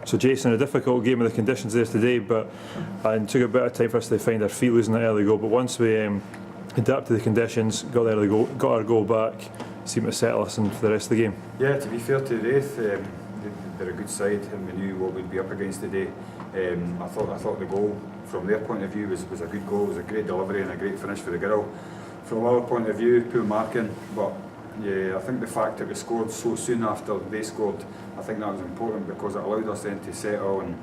So Jason, a difficult game with the conditions there today, and took a bit of time for us to find our feet losing that early goal. But once we adapted to the conditions, got the early goal, got our goal back, seemed to settle us in for the rest of the game. Yeah, to be fair to Raith, they're a good side, and we knew what we'd be up against today. I thought the goal from their point of view was a good goal. It was a great delivery and a great finish for the girl. From our point of view, poor marking, but yeah, I think the fact that we scored so soon after they scored, I think that was important because it allowed us then to settle and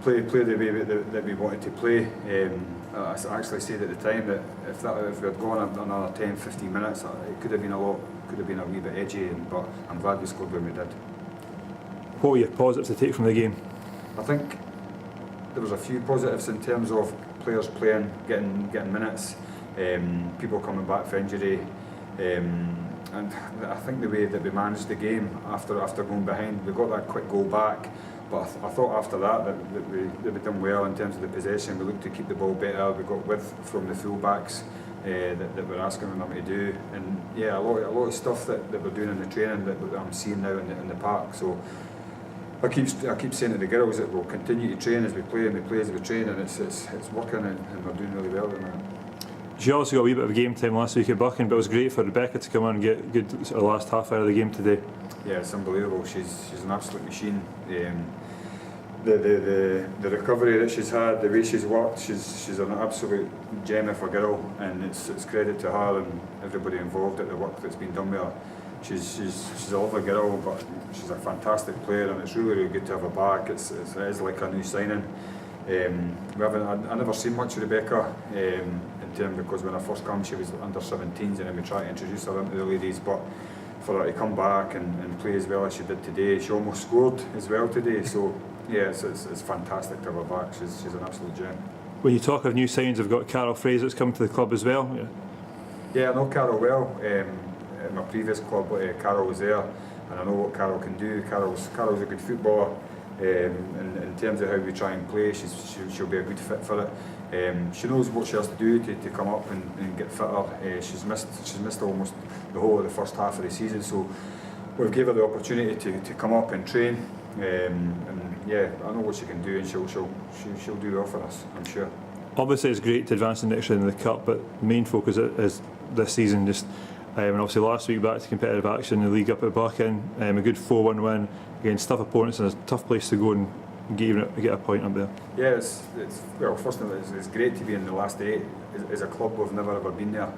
play the way that we wanted to play. I actually said at the time that if we had gone another 10-15 minutes, it could have been a wee bit edgy, but I'm glad we scored when we did. What were your positives to take from the game? I think there was a few positives in terms of players playing, getting minutes, people coming back for injury, and I think the way that we managed the game after going behind, we got that quick goal back. But I thought after that we done well in terms of the possession. We looked to keep the ball better. We got width from the full-backs that we're asking them to do, and yeah, a lot of stuff that we're doing in the training that I'm seeing now in the park. So I keep saying to the girls that we'll continue to train as we play and we play as we train, and it's working and we're doing really well at that. She also got a wee bit of game time last week at Buchan, but it was great for Rebecca to come on and get good sort of last half hour of the game today. Yeah, it's unbelievable. She's an absolute machine. The recovery that she's had, the way she's worked, she's an absolute gem of a girl, and it's credit to her and everybody involved at the work that's been done with her. She's a lovely girl, but she's a fantastic player, and it's really good to have her back. It is like a new signing. I never seen much of Rebecca in terms, because when I first came she was under 17s, and then we tried to introduce her into the ladies, but for her to come back and play as well as she did today, she almost scored as well today, so yeah, it's fantastic to have her back. She's an absolute gem. When you talk of new signings, we've got Carol Fraser that's come to the club as well. Yeah, I know Carol well. At my previous club, Carol was there, and I know what Carol can do. Carol's a good footballer. In terms of how we try and play, she'll be a good fit for it. She knows what she has to do to come up and get fitter. She's missed almost the whole of the first half of the season, so we've gave her the opportunity to come up and train. And yeah, I know what she can do, and she'll do well for us, I'm sure. Obviously, it's great to advance the next round in the cup, but the main focus is this season. And obviously last week back to competitive action in the league up at Buchan, a good 4-1 win against tough opponents, and a tough place to go and get a point up there. Yeah, well, first of all, it's great to be in the last 8. As a club, we've never ever been there.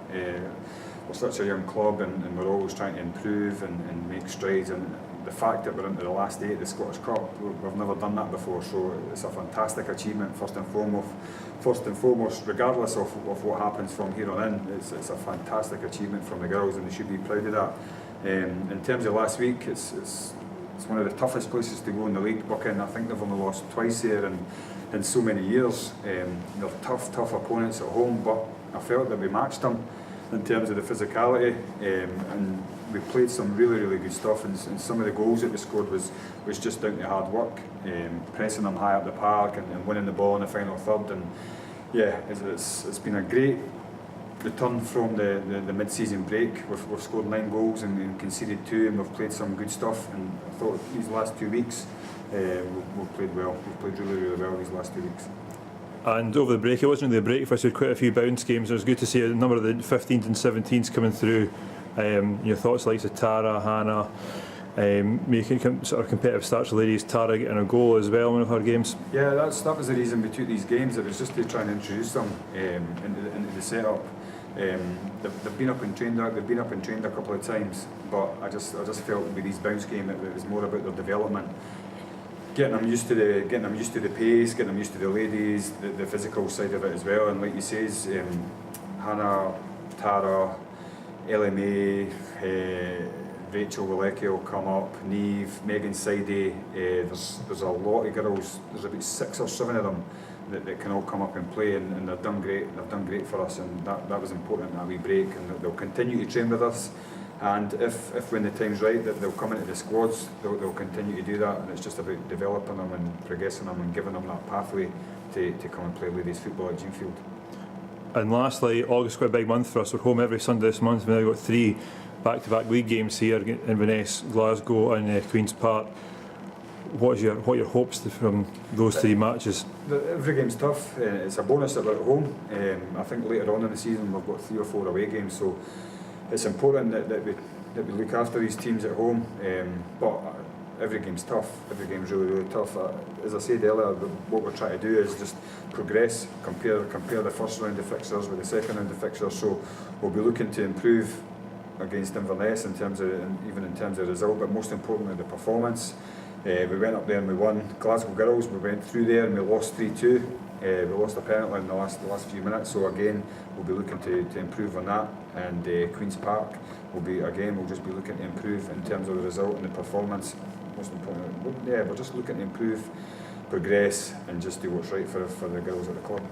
We're such a young club, and we're always trying to improve and make strides, and the fact that we're into the last 8 of the Scottish Cup, we've never done that before, so it's a fantastic achievement first and foremost, regardless of what happens from here on in. It's a fantastic achievement from the girls, and they should be proud of that. In terms of last week, it's one of the toughest places to go in the league, Buchan. I think they've only lost twice here in so many years. They're tough opponents at home, but I felt that we matched them in terms of the physicality, and we played some really good stuff, and some of the goals that we scored was just down to hard work, pressing them high up the park and winning the ball in the final third. And yeah, it's been a great return from the mid-season break. We've scored 9 goals and conceded 2, and we've played some good stuff, and I thought these last 2 weeks we've played well. We've played really well these last 2 weeks. And over the break, it wasn't really a break for us. We had quite a few bounce games. It was good to see a number of the 15s and 17s coming through. Your thoughts like Tara, Hannah, making sort of competitive starts with ladies, Tara getting a goal as well in one of her games. Yeah, that was the reason we took these games. It was just to try and introduce them into the setup. They've been up and trained a couple of times, but I just felt with these bounce games it was more about their development. Getting them used to the pace, getting them used to the ladies, the physical side of it as well. And like you says, Hannah, Tara, LMA, Rachel Walecki will come up, Neve, Megan Sidey. There's a lot of girls. There's about 6 or 7 of them that can all come up and play, and they've done great. They've done great for us, and that was important, that wee break. And they'll continue to train with us. And if when the time's right that they'll come into the squads, they'll continue to do that, and it's just about developing them and progressing them and giving them that pathway to come and play ladies football at Genefield. And lastly, August is quite a big month for us. We're home every Sunday this month. We've now got 3 back-to-back league games here in Inverness, Glasgow and Queen's Park. what are your hopes from those 3 matches? Every game's tough. It's a bonus that we're at home. I think later on in the season we've got 3 or 4 away games, so it's important that we look after these teams at home. But every game's tough. Every game's really tough. As I said earlier, what we're trying to do is just progress, compare the first round of fixtures with the second round of fixtures. So we'll be looking to improve against Inverness in terms of result, but most importantly the performance. We went up there and we won. Glasgow Girls, we went through there and we lost 3-2. We lost a penalty in the last few minutes, so again we'll be looking to improve on that. And Queen's Park we'll just be looking to improve in terms of the result and the performance. Most importantly, we're just looking to improve, progress, and just do what's right for the girls at the club.